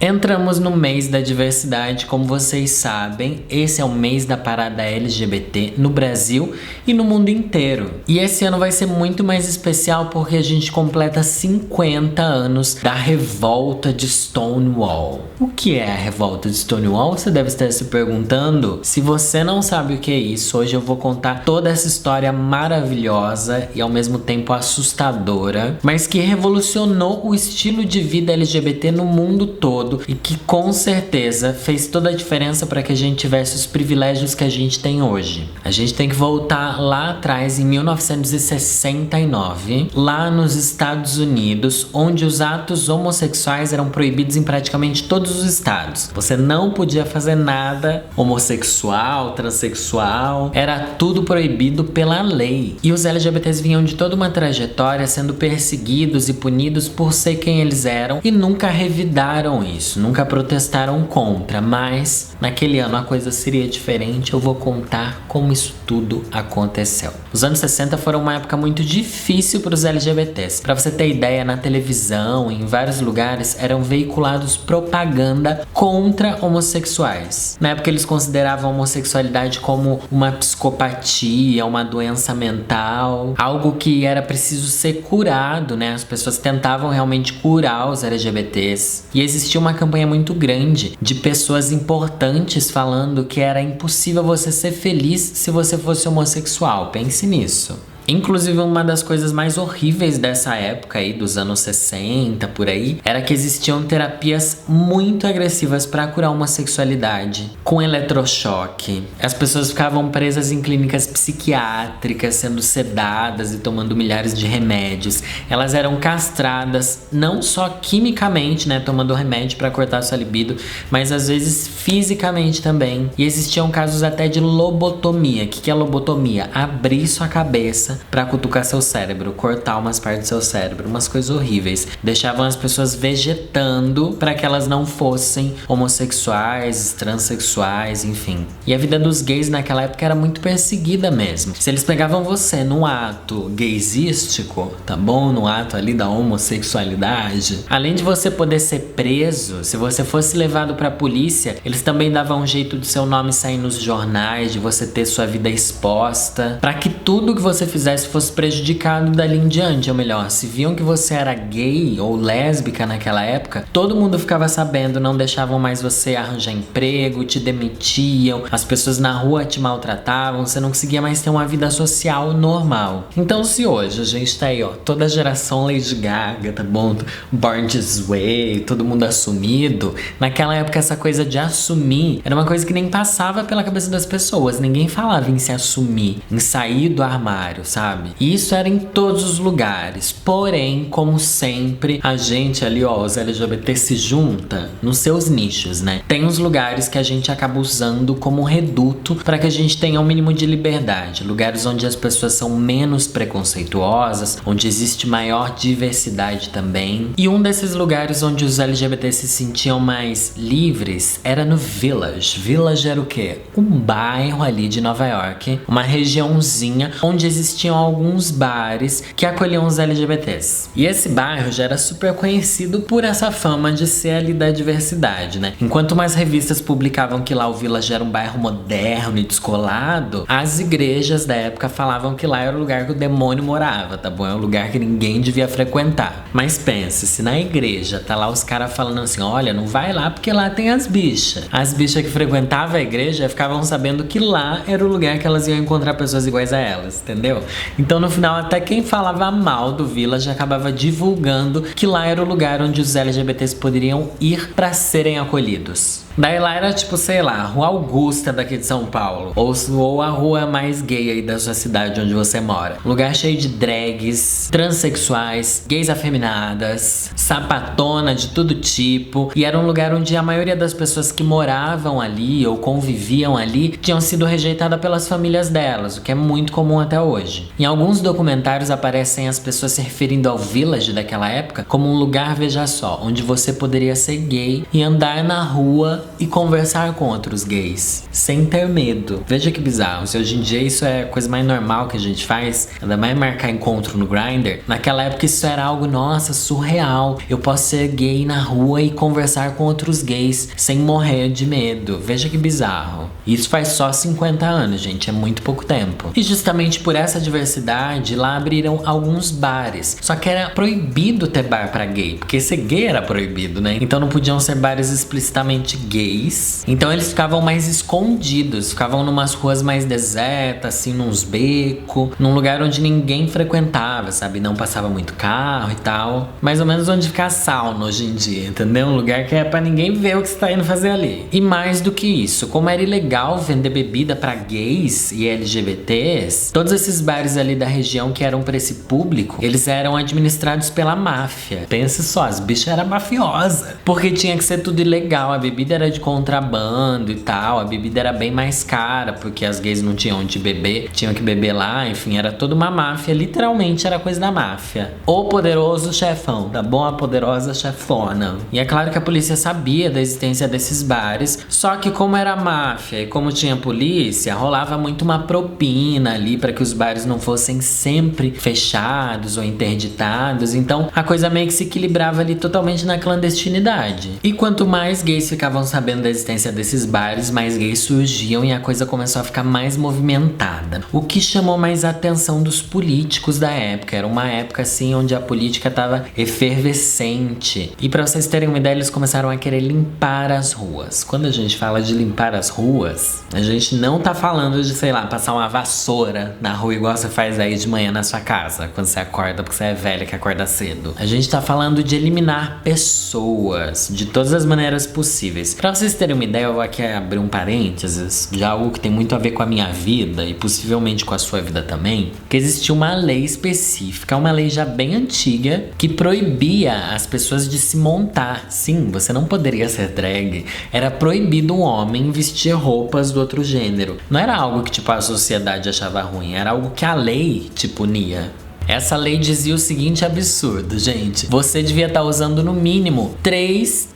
Entramos no mês da diversidade, como vocês sabem, esse é o mês da parada LGBT no Brasil e no mundo inteiro. E esse ano vai ser muito mais especial porque a gente completa 50 anos da revolta de Stonewall. O que é a revolta de Stonewall? Você deve estar se perguntando. Se você não sabe o que é isso, hoje eu vou contar toda essa história maravilhosa e ao mesmo tempo assustadora, mas que revolucionou o estilo de vida LGBT no mundo todo e que com certeza fez toda a diferença para que a gente tivesse os privilégios que a gente tem hoje. A gente tem que voltar lá atrás, em 1969, lá nos Estados Unidos, onde os atos homossexuais eram proibidos em praticamente todos os estados. Você não podia fazer nada homossexual, transexual, era tudo proibido pela lei. E os LGBTs vinham de toda uma trajetória sendo perseguidos e punidos por ser quem eles eram e nunca revidaram isso, nunca protestaram contra, mas naquele ano a coisa seria diferente. Eu vou contar como isso tudo aconteceu. Os anos 60 foram uma época muito difícil para os LGBTs. Para você ter ideia, na televisão, em vários lugares, eram veiculados propaganda contra homossexuais. Na época eles consideravam a homossexualidade como uma psicopatia, uma doença mental, algo que era preciso ser curado, né? As pessoas tentavam realmente curar os LGBTs. E existia uma campanha muito grande de pessoas importantes falando que era impossível você ser feliz se você fosse homossexual. Pense nisso. Inclusive, uma das coisas mais horríveis dessa época aí, dos anos 60, por aí, era que existiam terapias muito agressivas para curar a homossexualidade, com eletrochoque. As pessoas ficavam presas em clínicas psiquiátricas, sendo sedadas e tomando milhares de remédios. Elas eram castradas, não só quimicamente, né, tomando remédio para cortar sua libido, mas às vezes fisicamente também. E existiam casos até de lobotomia. O que é lobotomia? Abrir sua cabeça pra cutucar seu cérebro, cortar umas partes do seu cérebro, umas coisas horríveis. Deixavam as pessoas vegetando para que elas não fossem homossexuais, transexuais, enfim. E a vida dos gays naquela época era muito perseguida mesmo. Se eles pegavam você no ato gaysístico, tá bom? No ato ali da homossexualidade, além de você poder ser preso, se você fosse levado pra polícia, eles também davam um jeito do seu nome sair nos jornais, de você ter sua vida exposta, pra que tudo que você fizesse fosse prejudicado dali em diante. Ou melhor, se viam que você era gay ou lésbica naquela época, todo mundo ficava sabendo, não deixavam mais você arranjar emprego, te demitiam, as pessoas na rua te maltratavam, você não conseguia mais ter uma vida social normal. Então, se hoje a gente tá aí, ó, toda a geração Lady Gaga, tá bom? Born This Way, todo mundo assumido, naquela época essa coisa de assumir era uma coisa que nem passava pela cabeça das pessoas. Ninguém falava em se assumir, em sair do armário, sabe? E isso era em todos os lugares. Porém, como sempre, a gente ali, ó, os LGBT se junta nos seus nichos, né? Tem uns lugares que a gente acaba usando como reduto para que a gente tenha um mínimo de liberdade. Lugares onde as pessoas são menos preconceituosas, onde existe maior diversidade também. E um desses lugares onde os LGBT se sentiam mais livres era no Village. Village era o quê? Um bairro ali de Nova York, uma regiãozinha onde existiam alguns bares que acolhiam os LGBTs. E esse bairro já era super conhecido por essa fama de ser ali da diversidade, né? Enquanto mais revistas publicavam que lá o Village era um bairro moderno e descolado, as igrejas da época falavam que lá era o lugar que o demônio morava, tá bom? É um lugar que ninguém devia frequentar. Mas pense, se na igreja tá lá os caras falando assim, olha, não vai lá porque lá tem as bichas. As bichas que frequentavam a igreja ficavam sabendo que lá era o lugar que elas iam encontrar pessoas iguais a elas, entendeu? Então no final até quem falava mal do Village acabava divulgando que lá era o lugar onde os LGBTs poderiam ir pra serem acolhidos. Daí lá era tipo, sei lá, a Rua Augusta daqui de São Paulo, ou a rua mais gay aí da sua cidade onde você mora. Lugar cheio de drags, transexuais, gays afeminadas, sapatona de todo tipo. E era um lugar onde a maioria das pessoas que moravam ali ou conviviam ali tinham sido rejeitadas pelas famílias delas, o que é muito comum até hoje. Em alguns documentários aparecem as pessoas se referindo ao Village daquela época como um lugar, veja só, onde você poderia ser gay e andar na rua e conversar com outros gays, sem ter medo. Veja que bizarro, se hoje em dia isso é a coisa mais normal que a gente faz, ainda mais marcar encontro no Grindr, naquela época isso era algo, nossa, surreal. Eu posso ser gay na rua e conversar com outros gays sem morrer de medo. Veja que bizarro. Isso faz só 50 anos, gente, é muito pouco tempo. E justamente por essa diversidade, lá abriram alguns bares. Só que era proibido ter bar pra gay, porque ser gay era proibido, né? Então não podiam ser bares explicitamente gays. Então eles ficavam mais escondidos, ficavam numas ruas mais desertas, assim, nos becos, num lugar onde ninguém frequentava, sabe? Não passava muito carro e tal. Mais ou menos onde fica a sauna hoje em dia, entendeu? Um lugar que é pra ninguém ver o que você tá indo fazer ali. E mais do que isso, como era ilegal vender bebida pra gays e LGBTs, todos esses bares ali da região que eram pra esse público, eles eram administrados pela máfia. Pensa só, as bichas eram mafiosas. Porque tinha que ser tudo ilegal, a bebida era de contrabando e tal, a bebida era bem mais cara, porque as gays não tinham onde beber, tinham que beber lá, enfim, era toda uma máfia, literalmente era coisa da máfia. O poderoso chefão, tá bom? A poderosa chefona. E é claro que a polícia sabia da existência desses bares, só que como era máfia e como tinha polícia, rolava muito uma propina ali para que os bares não fossem sempre fechados ou interditados, então a coisa meio que se equilibrava ali totalmente na clandestinidade. E quanto mais gays ficavam sabendo da existência desses bares, mais gays surgiam e a coisa começou a ficar mais movimentada. O que chamou mais a atenção dos políticos da época, era uma época assim onde a política estava efervescente. E para vocês terem uma ideia, eles começaram a querer limpar as ruas. Quando a gente fala de limpar as ruas, a gente não tá falando de, sei lá, passar uma vassoura na rua igual você faz aí de manhã na sua casa, quando você acorda porque você é velha que acorda cedo. A gente tá falando de eliminar pessoas de todas as maneiras possíveis. Pra vocês terem uma ideia, eu vou aqui abrir um parênteses de algo que tem muito a ver com a minha vida e possivelmente com a sua vida também, que existia uma lei específica, uma lei já bem antiga, que proibia as pessoas de se montar. Sim, você não poderia ser drag. Era proibido um homem vestir roupas do outro gênero. Não era algo que, tipo, a sociedade achava ruim, era algo que a lei te punia. Essa lei dizia o seguinte absurdo, gente. Você devia estar usando no mínimo três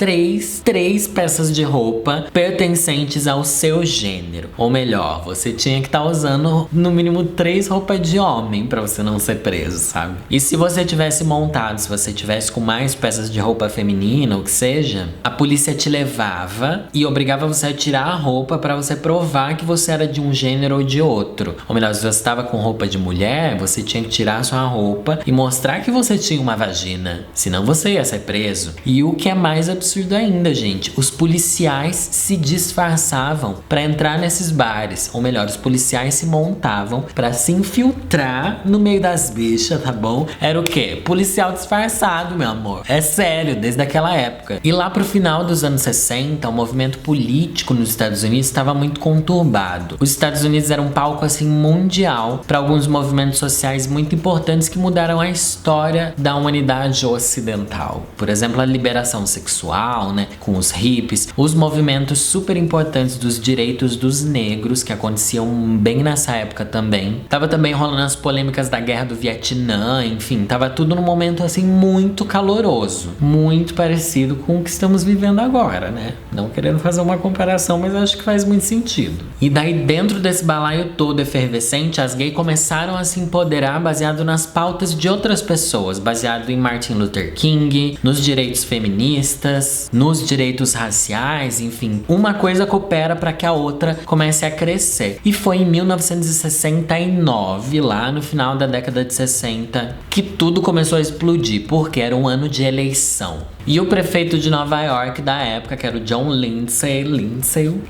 peças de roupa pertencentes ao seu gênero. Ou melhor, você tinha que estar usando no mínimo 3 roupas de homem pra você não ser preso, sabe? E se você tivesse montado, se você tivesse com mais peças de roupa feminina, ou que seja, a polícia te levava e obrigava você a tirar a roupa pra você provar que você era de um gênero ou de outro. Ou melhor, se você estava com roupa de mulher, você tinha que tirar a sua roupa e mostrar que você tinha uma vagina, senão você ia ser preso. E o que é mais absurdo ainda, gente, os policiais se disfarçavam pra entrar nesses bares, ou melhor, os policiais se montavam pra se infiltrar no meio das bichas, tá bom? Era o quê? Policial disfarçado, meu amor. É sério, desde aquela época. E lá pro final dos anos 60, o movimento político nos Estados Unidos estava muito conturbado. Os Estados Unidos era um palco assim mundial para alguns movimentos sociais muito importantes que mudaram a história da humanidade ocidental. Por exemplo, a liberação sexual, né, com os hippies, os movimentos super importantes dos direitos dos negros, que aconteciam bem nessa época também. Tava também rolando as polêmicas da guerra do Vietnã, enfim, tava tudo num momento assim muito caloroso, muito parecido com o que estamos vivendo agora, né? Não querendo fazer uma comparação, mas acho que faz muito sentido. E daí, dentro desse balaio todo efervescente, as gays começaram a se empoderar baseado nas pautas de outras pessoas, baseado em Martin Luther King, nos direitos feministas, nos direitos raciais, enfim. Uma coisa coopera para que a outra comece a crescer. E foi em 1969, lá no final da década de 60, que tudo começou a explodir, porque era um ano de eleição. E o prefeito de Nova York da época, que era o John Lindsay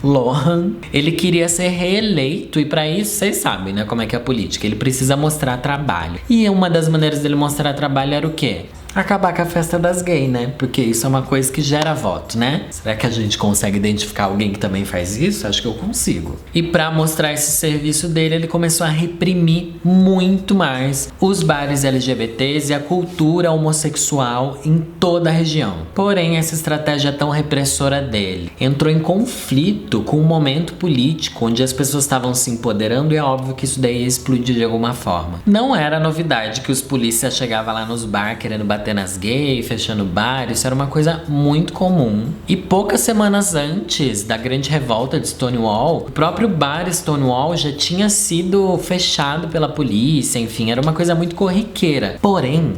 Lohan, ele queria ser reeleito e para isso, vocês sabem, né, como é que é a política, ele precisa mostrar trabalho. E uma das maneiras dele mostrar trabalho era o quê? Acabar com a festa das gays, né? Porque isso é uma coisa que gera voto, né? Será que a gente consegue identificar alguém que também faz isso? Acho que eu consigo. E pra mostrar esse serviço dele, ele começou a reprimir muito mais os bares LGBTs e a cultura homossexual em toda a região. Porém, essa estratégia tão repressora dele entrou em conflito com o momento político onde as pessoas estavam se empoderando e é óbvio que isso daí ia explodir de alguma forma. Não era novidade que os polícias chegavam lá nos bar querendo bater bater nas gays, fechando bar, isso era uma coisa muito comum. E poucas semanas antes da grande revolta de Stonewall, o próprio bar Stonewall já tinha sido fechado pela polícia, enfim, era uma coisa muito corriqueira. Porém,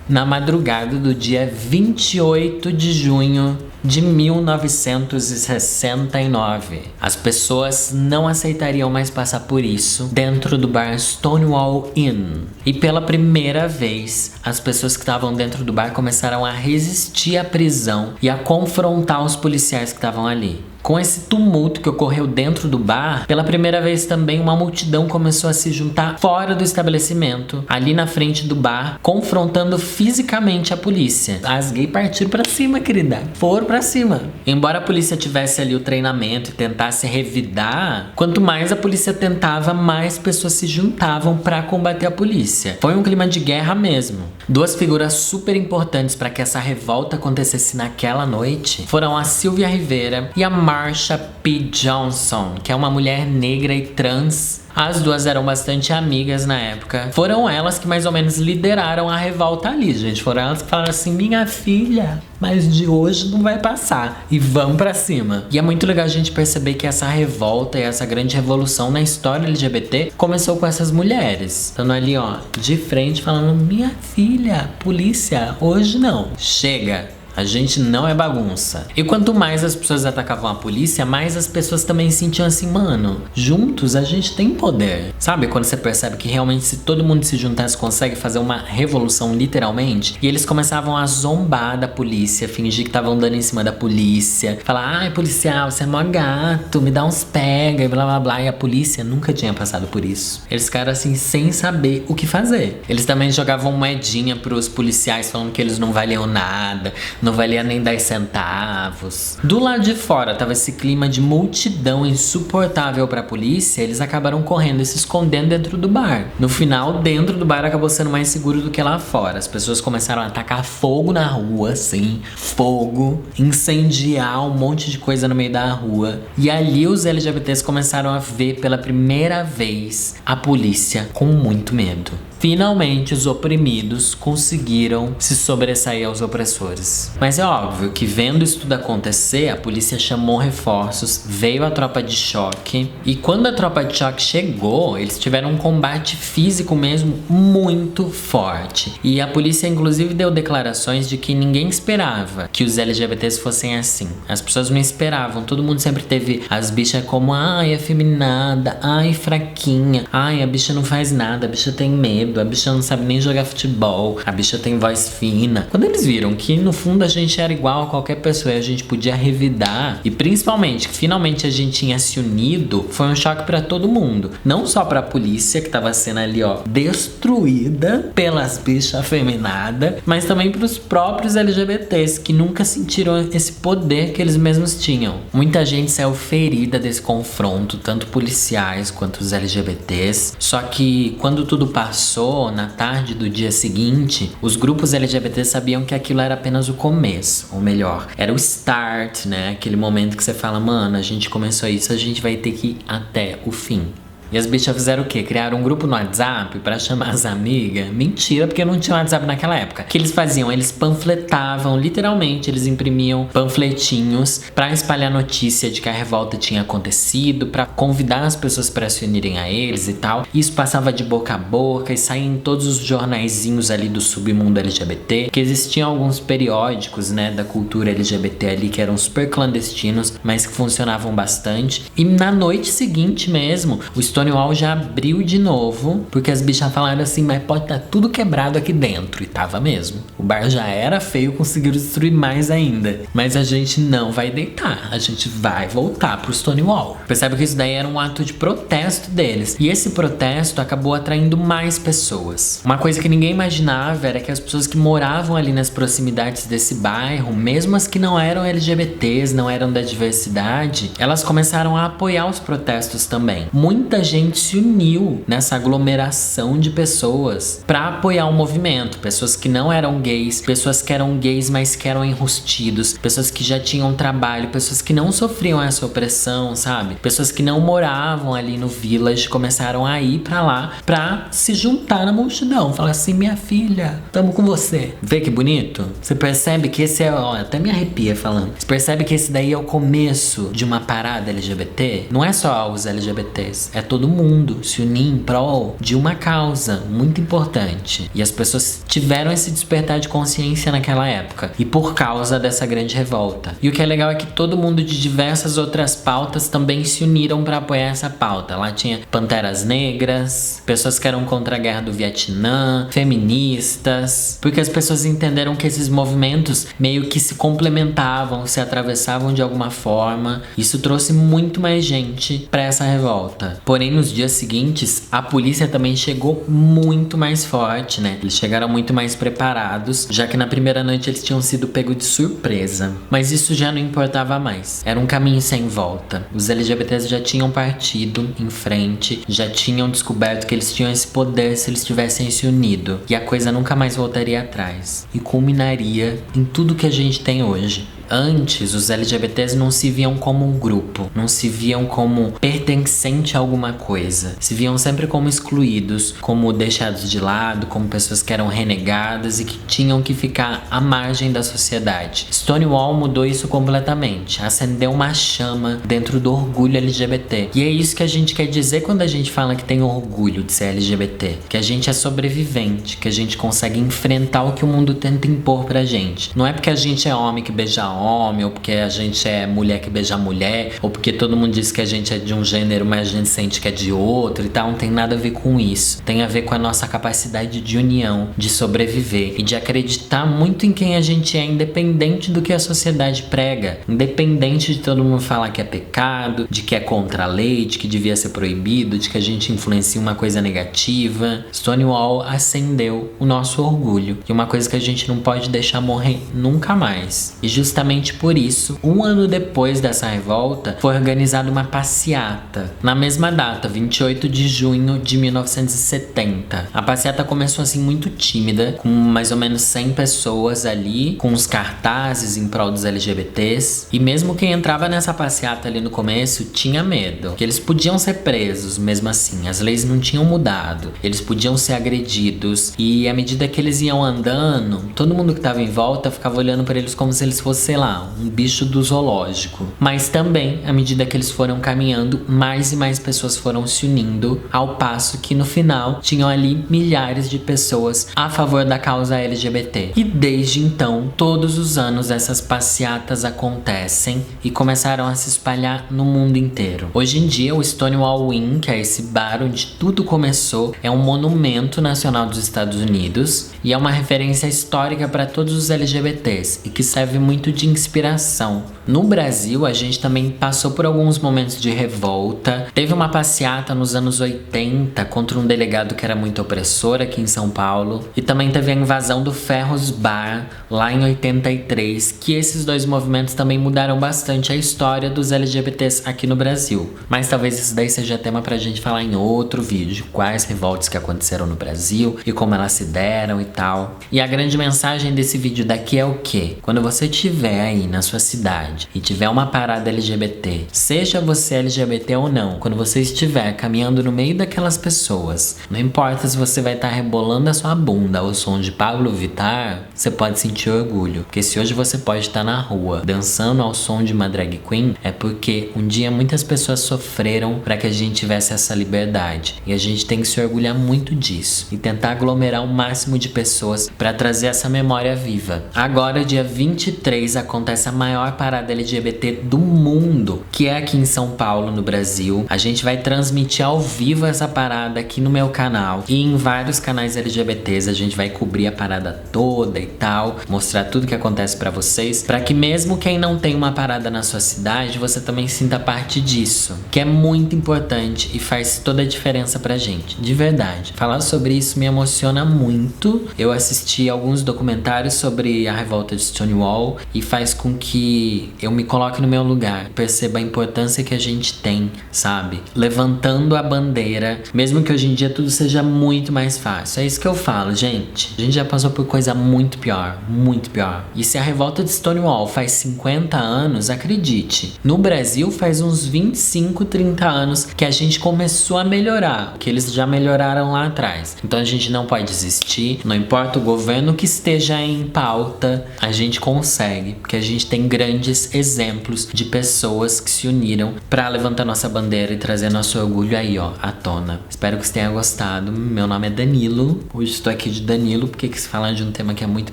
na madrugada do dia 28 de junho de 1969, as pessoas não aceitariam mais passar por isso dentro do bar Stonewall Inn. E pela primeira vez, as pessoas que estavam dentro do bar começaram a resistir à prisão e a confrontar os policiais que estavam ali. Com esse tumulto que ocorreu dentro do bar, pela primeira vez também uma multidão começou a se juntar fora do estabelecimento, ali na frente do bar, confrontando fisicamente a polícia. As gays partiram pra cima, querida. Foram pra cima. Embora a polícia tivesse ali o treinamento e tentasse revidar, quanto mais a polícia tentava, mais pessoas se juntavam pra combater a polícia. Foi um clima de guerra mesmo. Duas figuras super importantes para que essa revolta acontecesse naquela noite foram a Sylvia Rivera e a Marsha P. Johnson, que é uma mulher negra e trans. As duas eram bastante amigas na época. Foram elas que mais ou menos lideraram a revolta ali, gente. Foram elas que falaram assim: minha filha, mas de hoje não vai passar. E vão pra cima. E é muito legal a gente perceber que essa revolta e essa grande revolução na história LGBT começou com essas mulheres. Estando ali, ó, de frente, falando: minha filha, polícia, hoje não. Chega. A gente não é bagunça. E quanto mais as pessoas atacavam a polícia, mais as pessoas também sentiam assim: mano, juntos a gente tem poder. Sabe quando você percebe que realmente se todo mundo se juntasse consegue fazer uma revolução literalmente? E eles começavam a zombar da polícia, fingir que estavam dando em cima da polícia. Falar: ai, policial, você é mó gato, me dá uns pega e blá blá blá. E a polícia nunca tinha passado por isso. Eles ficaram assim sem saber o que fazer. Eles também jogavam moedinha pros policiais falando que eles não valiam nada, não valia nem 10 centavos. Do lado de fora tava esse clima de multidão insuportável pra polícia. Eles acabaram correndo e se escondendo dentro do bar. No final, dentro do bar acabou sendo mais seguro do que lá fora. As pessoas começaram a atacar fogo na rua, assim, fogo, incendiar um monte de coisa no meio da rua. E ali os LGBTs começaram a ver pela primeira vez a polícia com muito medo. Finalmente, os oprimidos conseguiram se sobressair aos opressores. Mas é óbvio que, vendo isso tudo acontecer, a polícia chamou reforços, veio a tropa de choque. E quando a tropa de choque chegou, eles tiveram um combate físico mesmo muito forte. E a polícia, inclusive, deu declarações de que ninguém esperava que os LGBTs fossem assim. As pessoas não esperavam. Todo mundo sempre teve as bichas como: ai, afeminada, ai, fraquinha, ai, a bicha não faz nada, a bicha tem medo, a bicha não sabe nem jogar futebol, a bicha tem voz fina. Quando eles viram que no fundo a gente era igual a qualquer pessoa e a gente podia revidar, e principalmente que finalmente a gente tinha se unido, foi um choque pra todo mundo. Não só pra polícia, que tava sendo ali, ó, destruída pelas bichas afeminadas, mas também pros próprios LGBTs, que nunca sentiram esse poder que eles mesmos tinham. Muita gente saiu ferida desse confronto, tanto policiais quanto os LGBTs. Só que quando tudo passou, na tarde do dia seguinte, os grupos LGBT sabiam que aquilo era apenas o começo, ou melhor, era o start, né? Aquele momento que você fala: mano, a gente começou isso, a gente vai ter que ir até o fim. E as bichas fizeram o quê? Criaram um grupo no WhatsApp pra chamar as amigas? Mentira, porque não tinha WhatsApp naquela época. O que eles faziam? Eles panfletavam, literalmente, eles imprimiam panfletinhos pra espalhar notícia de que a revolta tinha acontecido, pra convidar as pessoas pra se unirem a eles e tal. Isso passava de boca a boca e saía em todos os jornaizinhos ali do submundo LGBT, que existiam alguns periódicos, né, da cultura LGBT ali, que eram super clandestinos, mas que funcionavam bastante. E na noite seguinte mesmo, o Stonewall já abriu de novo, porque as bichas falaram assim: mas pode estar tudo quebrado aqui dentro. E tava mesmo. O bar já era feio, conseguiram destruir mais ainda. Mas a gente não vai deitar, a gente vai voltar pro Stonewall. Percebe que isso daí era um ato de protesto deles. E esse protesto acabou atraindo mais pessoas. Uma coisa que ninguém imaginava era que as pessoas que moravam ali nas proximidades desse bairro, mesmo as que não eram LGBTs, não eram da diversidade, elas começaram a apoiar os protestos também. Muita gente se uniu nessa aglomeração de pessoas pra apoiar o movimento. Pessoas que não eram gays, pessoas que eram gays, mas que eram enrustidos, pessoas que já tinham trabalho, pessoas que não sofriam essa opressão, sabe? Pessoas que não moravam ali no village, começaram a ir pra lá pra se juntar na multidão. Falar assim, minha filha, tamo com você. Vê que bonito? Você percebe que esse é, ó, até me arrepia falando. Você percebe que esse daí é o começo de uma parada LGBT? Não é só os LGBTs, é todo mundo se unir em prol de uma causa muito importante. E as pessoas tiveram esse despertar de consciência naquela época, e por causa dessa grande revolta. E o que é legal é que todo mundo de diversas outras pautas também se uniram para apoiar essa pauta. Lá tinha Panteras Negras, pessoas que eram contra a guerra do Vietnã, feministas, porque as pessoas entenderam que esses movimentos meio que se complementavam, se atravessavam de alguma forma. Isso trouxe muito mais gente para essa revolta. Porém, nos dias seguintes, a polícia também chegou muito mais forte, né? Eles chegaram muito mais preparados, já que na primeira noite eles tinham sido pegos de surpresa. Mas isso já não importava mais. Era um caminho sem volta. Os LGBTs já tinham partido em frente, já tinham descoberto que eles tinham esse poder se eles tivessem se unido. E a coisa nunca mais voltaria atrás. E culminaria em tudo que a gente tem hoje. Antes, os LGBTs não se viam como um grupo, não se viam como pertencente a alguma coisa. Se viam sempre como excluídos, como deixados de lado, como pessoas que eram renegadas e que tinham que ficar à margem da sociedade. Stonewall mudou isso completamente, acendeu uma chama dentro do orgulho LGBT. E é isso que a gente quer dizer quando a gente fala que tem orgulho de ser LGBT. Que a gente é sobrevivente, que a gente consegue enfrentar o que o mundo tenta impor pra gente. Não é porque a gente é homem que beija homem, ou porque a gente é mulher que beija mulher, ou porque todo mundo diz que a gente é de um gênero, mas a gente sente que é de outro e tal. Não tem nada a ver com isso. Tem a ver com a nossa capacidade de união, de sobreviver e de acreditar muito em quem a gente é, independente do que a sociedade prega, independente de todo mundo falar que é pecado, de que é contra a lei, de que devia ser proibido, de que a gente influencia uma coisa negativa. Stonewall acendeu o nosso orgulho, e uma coisa que a gente não pode deixar morrer nunca mais. E justamente por isso, um ano depois dessa revolta, foi organizada uma passeata. Na mesma data, 28 de junho de 1970. A passeata começou assim muito tímida, com mais ou menos 100 pessoas ali, com os cartazes em prol dos LGBTs. E mesmo quem entrava nessa passeata ali no começo tinha medo, que eles podiam ser presos mesmo assim. As leis não tinham mudado, eles podiam ser agredidos. E à medida que eles iam andando, todo mundo que estava em volta ficava olhando para eles como se eles fossem, sei lá, um bicho do zoológico. Mas também, à medida que eles foram caminhando, mais e mais pessoas foram se unindo, ao passo que no final tinham ali milhares de pessoas a favor da causa LGBT. E desde então, todos os anos essas passeatas acontecem e começaram a se espalhar no mundo inteiro. Hoje em dia, o Stonewall Inn, que é esse bar onde tudo começou, é um monumento nacional dos Estados Unidos e é uma referência histórica para todos os LGBTs e que serve muito de inspiração. No Brasil, a gente também passou por alguns momentos de revolta. Teve uma passeata nos anos 80 contra um delegado que era muito opressor aqui em São Paulo. E também teve a invasão do Ferros Bar lá em 83, que esses dois movimentos também mudaram bastante a história dos LGBTs aqui no Brasil. Mas talvez isso daí seja tema pra gente falar em outro vídeo, quais revoltas que aconteceram no Brasil e como elas se deram e tal. E a grande mensagem desse vídeo daqui é o quê? Quando você estiver aí na sua cidade e tiver uma parada LGBT, seja você LGBT ou não, quando você estiver caminhando no meio daquelas pessoas, não importa se você vai estar rebolando a sua bunda ao som de Pablo Vittar, você pode sentir orgulho. Porque se hoje você pode estar na rua dançando ao som de uma drag queen, é porque um dia muitas pessoas sofreram para que a gente tivesse essa liberdade. E a gente tem que se orgulhar muito disso e tentar aglomerar o máximo de pessoas para trazer essa memória viva. Agora, dia 23, acontece a maior parada LGBT do mundo, que é aqui em São Paulo, no Brasil. A gente vai transmitir ao vivo essa parada aqui no meu canal e em vários canais LGBTs. A gente vai cobrir a parada toda e tal, mostrar tudo que acontece pra vocês, pra que mesmo quem não tem uma parada na sua cidade, você também sinta parte disso, que é muito importante e faz toda a diferença pra gente, de verdade. Falar sobre isso me emociona muito eu assisti alguns documentários sobre a revolta de Stonewall e faz com que eu me coloque no meu lugar, perceba a importância que a gente tem, sabe? Levantando a bandeira, mesmo que hoje em dia tudo seja muito mais fácil. É isso que eu falo, gente. A gente já passou por coisa muito pior, muito pior. E se a revolta de Stonewall faz 50 anos, acredite, no Brasil faz uns 25, 30 anos que a gente começou a melhorar, que eles já melhoraram lá atrás. Então a gente não pode desistir, não importa o governo que esteja em pauta, a gente consegue, porque a gente tem grandes exemplos de pessoas que se uniram pra levantar nossa bandeira e trazer nosso orgulho aí, ó, à tona. Espero que você tenha gostado. Meu nome é Danilo. Hoje estou aqui de Danilo porque quis falar de um tema que é muito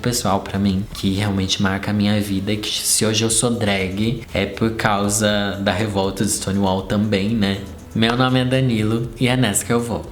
pessoal pra mim, que realmente marca a minha vida, e que se hoje eu sou drag é por causa da revolta de Stonewall também, né? Meu nome é Danilo e é nessa que eu vou.